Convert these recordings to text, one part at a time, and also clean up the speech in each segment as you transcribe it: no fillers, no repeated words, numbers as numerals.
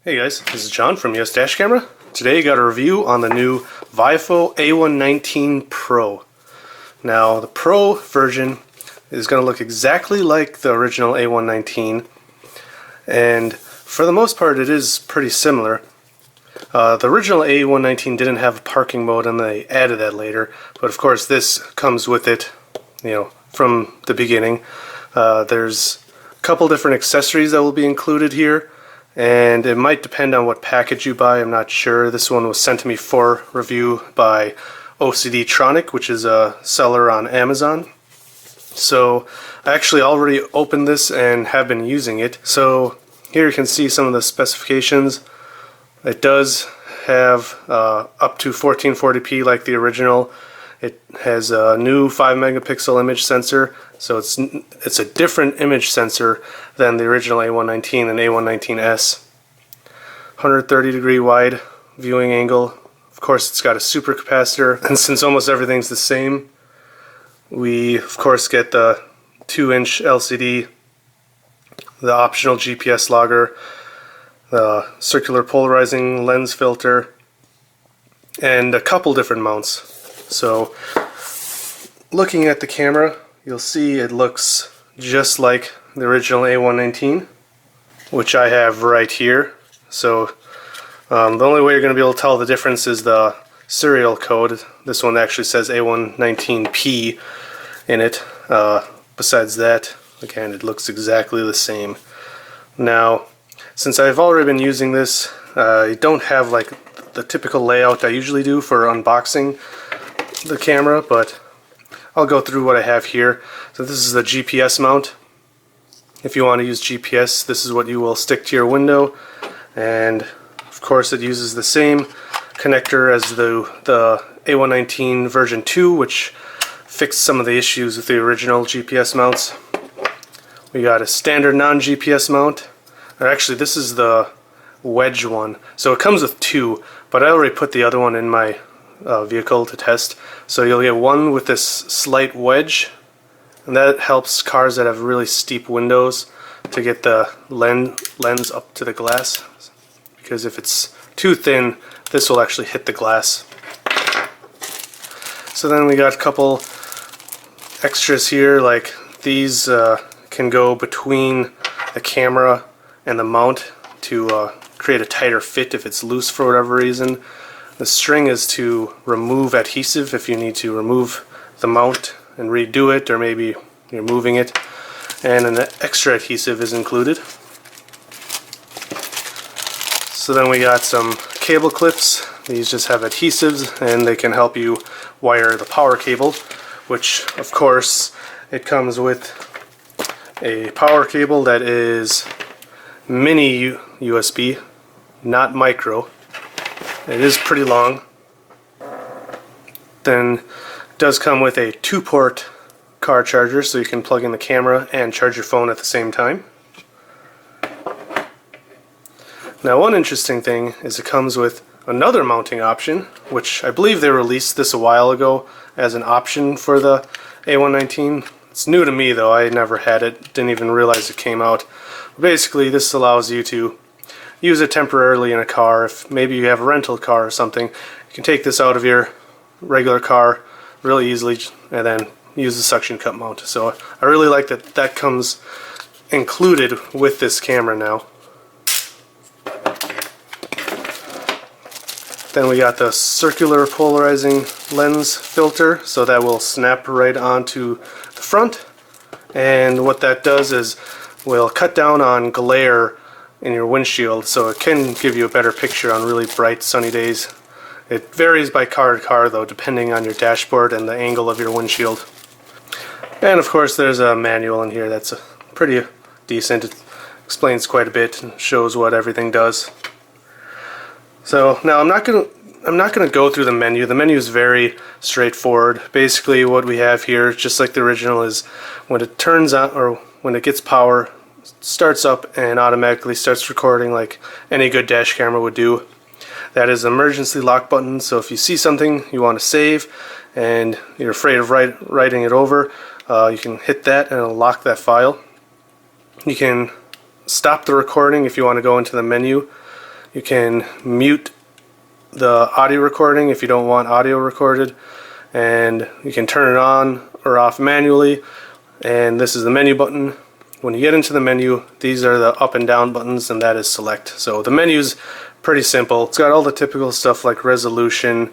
Hey guys, this is John from US Dash Camera. Today I got a review on the new Viofo A119 Pro. Now the Pro version is going to look exactly like the original A119, and for the most part it is pretty similar. The original A119 didn't have a parking mode and they added that later, but of course this comes with it, from the beginning. There's a couple different accessories that will be included here, and it might depend on what package you buy. I'm not sure. This one was sent to me for review by OCD Tronic, which is a seller on Amazon. So I actually already opened this and have been using it. So here you can see some of the specifications. It does have up to 1440p like the original. It has a new 5 megapixel image sensor, so it's a different image sensor than the original A119 and A119S. 130 degree wide viewing angle. Of course it's got a super capacitor, and since almost everything's the same, we of course get the 2-inch LCD, the optional GPS logger, the circular polarizing lens filter, and a couple different mounts. So looking at the camera, you'll see it looks just like the original A119, which I have right here. So the only way you're going to be able to tell the difference is the serial code. This one actually says A119P in it. Besides that, again, it looks exactly the same. Now, since I've already been using this, I don't have like the typical layout I usually do for unboxing the camera, but I'll go through what I have here. So this is the GPS mount. If you want to use GPS, this is what you will stick to your window, and of course it uses the same connector as the A119 version 2, which fixed some of the issues with the original GPS mounts. We got a standard non-GPS mount, or actually this is the wedge one, so it comes with two, but I already put the other one in my vehicle to test. So you'll get one with this slight wedge, and that helps cars that have really steep windows to get the lens up to the glass, because if it's too thin, this will actually hit the glass. So then we got a couple extras here, like these can go between the camera and the mount to create a tighter fit if it's loose for whatever reason. The string is to remove adhesive if you need to remove the mount and redo it, or maybe you're moving it, and an extra adhesive is included. So then we got some cable clips. These just have adhesives and they can help you wire the power cable, which of course it comes with a power cable that is mini USB, not micro. It is pretty long. Then it does come with a 2-port car charger, so you can plug in the camera and charge your phone at the same time. Now one interesting thing is it comes with another mounting option, which I believe they released this a while ago as an option for the A119. It's new to me though, I never had it, didn't even realize it came out. Basically this allows you to use it temporarily in a car. If maybe you have a rental car or something, you can take this out of your regular car really easily and then use the suction cup mount. So I really like that that comes included with this camera now. Then we got the circular polarizing lens filter, so that will snap right onto the front, and what that does is will cut down on glare in your windshield, so it can give you a better picture on really bright sunny days. It varies by car to car though, depending on your dashboard and the angle of your windshield. And of course there's a manual in here that's pretty decent. It explains quite a bit and shows what everything does. So now I'm not gonna go through the menu. The menu is very straightforward. Basically what we have here, just like the original, is when it turns on, or when it gets power, starts up and automatically starts recording like any good dash camera would do. That is the emergency lock button, so if you see something you want to save and you're afraid of writing it over, you can hit that and it'll lock that file. You can stop the recording if you want to go into the menu, You can mute the audio recording if you don't want audio recorded, and you can turn it on or off manually. And this is the menu button. When you get into the menu, these are the up and down buttons, and that is select. So the menu's pretty simple. It's got all the typical stuff like resolution,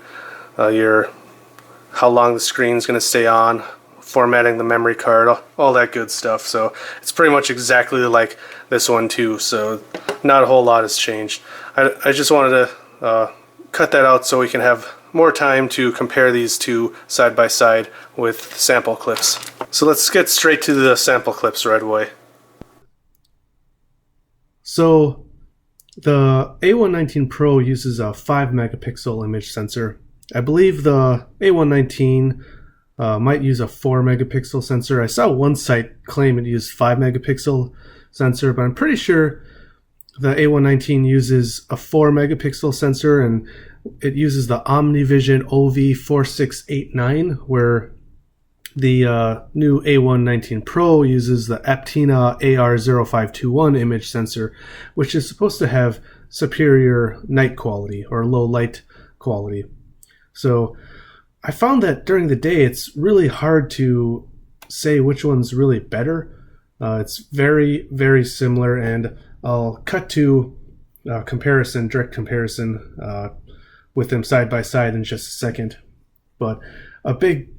how long the screen's going to stay on, formatting the memory card, all that good stuff. So it's pretty much exactly like this one too, so not a whole lot has changed. I just wanted to cut that out so we can have more time to compare these two side by side with sample clips. So let's get straight to the sample clips right away. So the A119 Pro uses a 5 megapixel image sensor. I believe the A119 might use a 4 megapixel sensor. I saw one site claim it used 5 megapixel sensor, but I'm pretty sure the A119 uses a 4 megapixel sensor, and it uses the OmniVision OV4689, where the new A119 Pro uses the Aptina AR0521 image sensor, which is supposed to have superior night quality or low light quality. So I found that during the day it's really hard to say which one's really better. It's very, very similar, and I'll cut to direct comparison with them side by side in just a second. But a big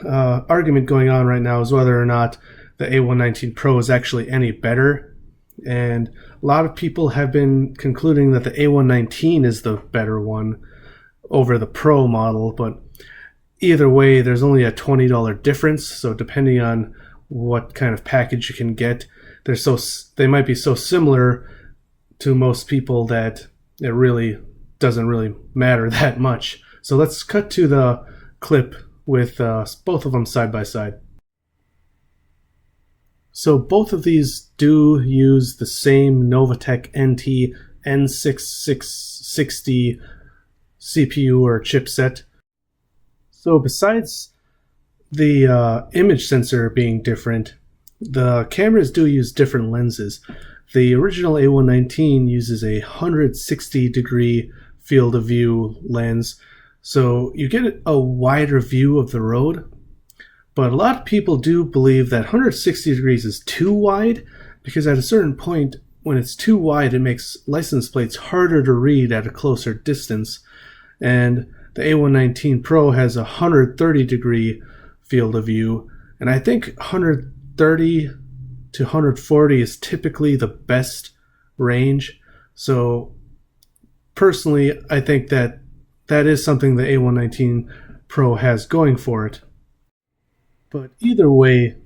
argument going on right now is whether or not the A119 Pro is actually any better, and a lot of people have been concluding that the A119 is the better one over the Pro model. But either way, there's only a $20 difference, so depending on what kind of package you can get, they might be so similar to most people that it really doesn't really matter that much. So let's cut to the clip with both of them side by side. So both of these do use the same Novatech NT N6660 CPU or chipset. So besides the image sensor being different, the cameras do use different lenses. The original A119 uses a 160 degree field of view lens, so you get a wider view of the road. But a lot of people do believe that 160 degrees is too wide, because at a certain point, when it's too wide, it makes license plates harder to read at a closer distance. And the A119 Pro has a 130 degree field of view, and I think 130 to 140 is typically the best range. So personally, I think that is something the A119 Pro has going for it. But either way,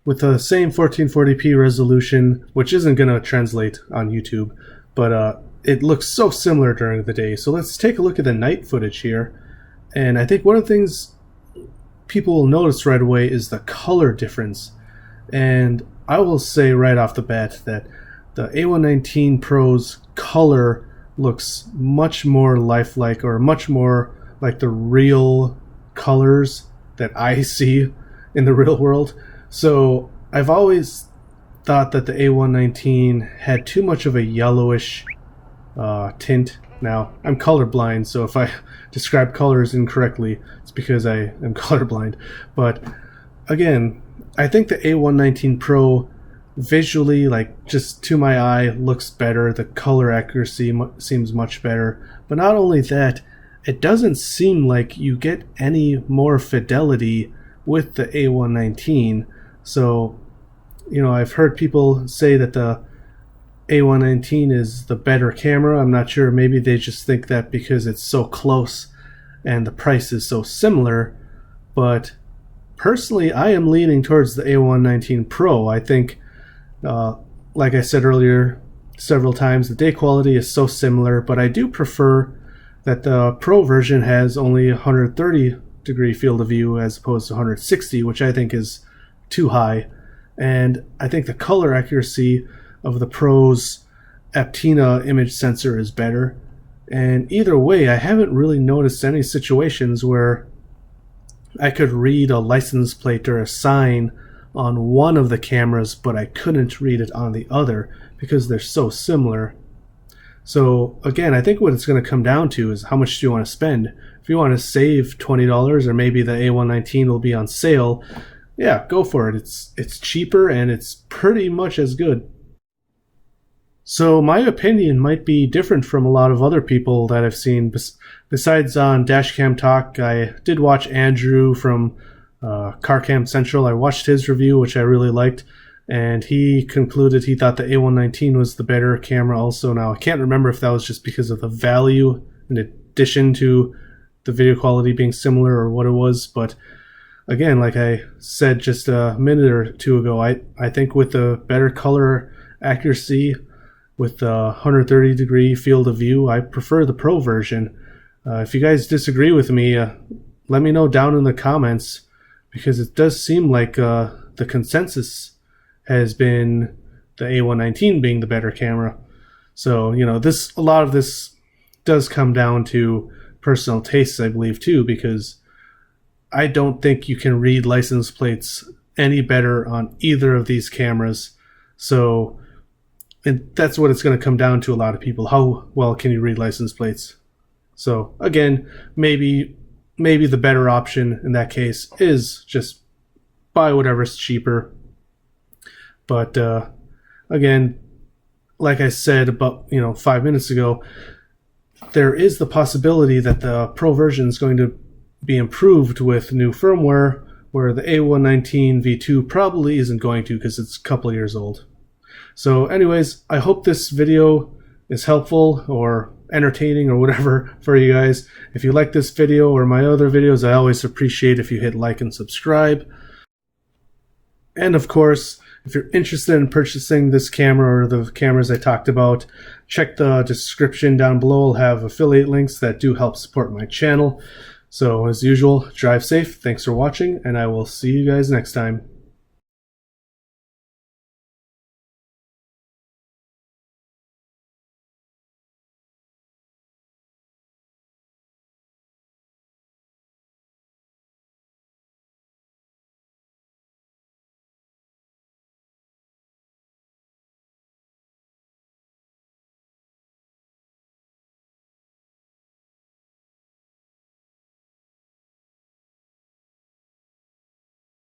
with the same 1440p resolution, which isn't going to translate on YouTube, but it looks so similar during the day. So let's take a look at the night footage here. And I think one of the things people will notice right away is the color difference. And I will say right off the bat that the A119 Pro's color looks much more lifelike, or much more like the real colors that I see in the real world. So I've always thought that the A119 had too much of a yellowish tint. Now, I'm colorblind, so if I describe colors incorrectly, it's because I am colorblind. But again, I think the A119 Pro visually, like just to my eye, looks better. The color accuracy seems much better. But not only that, it doesn't seem like you get any more fidelity with the A119. So, I've heard people say that the A119 is the better camera. I'm not sure. Maybe they just think that because it's so close and the price is so similar. But personally, I am leaning towards the A119 Pro. I think, like I said earlier several times, the day quality is so similar, but I do prefer that the Pro version has only 130 degree field of view as opposed to 160, which I think is too high. And I think the color accuracy of the Pro's Aptina image sensor is better. And either way, I haven't really noticed any situations where I could read a license plate or a sign on one of the cameras, but I couldn't read it on the other because they're so similar. So again, I think what it's going to come down to is how much do you want to spend. If you want to save $20, or maybe the A119 will be on sale, yeah, go for it. It's cheaper and it's pretty much as good. So my opinion might be different from a lot of other people that I've seen. Besides on Dashcam Talk, I did watch Andrew from CarCam Central. I watched his review, which I really liked, and he concluded he thought the A119 was the better camera also. Now, I can't remember if that was just because of the value in addition to the video quality being similar or what it was, but again, like I said just a minute or two ago, I think with the better color accuracy, with the 130-degree field of view, I prefer the Pro version. If you guys disagree with me, let me know down in the comments, because it does seem like the consensus has been the A119 being the better camera. So, you know, a lot of this does come down to personal tastes, I believe, too, because I don't think you can read license plates any better on either of these cameras. So, and that's what it's going to come down to a lot of people. How well can you read license plates? So again, maybe the better option in that case is just buy whatever's cheaper. But again, like I said about 5 minutes ago, there is the possibility that the Pro version is going to be improved with new firmware, where the A119 V2 probably isn't going to, because it's a couple of years old. So anyways, I hope this video is helpful or entertaining or whatever for you guys. If you like this video or my other videos, I always appreciate if you hit like and subscribe. And of course, if you're interested in purchasing this camera or the cameras I talked about, check the description down below. I'll have affiliate links that do help support my channel. So as usual, drive safe. Thanks for watching, and I will see you guys next time.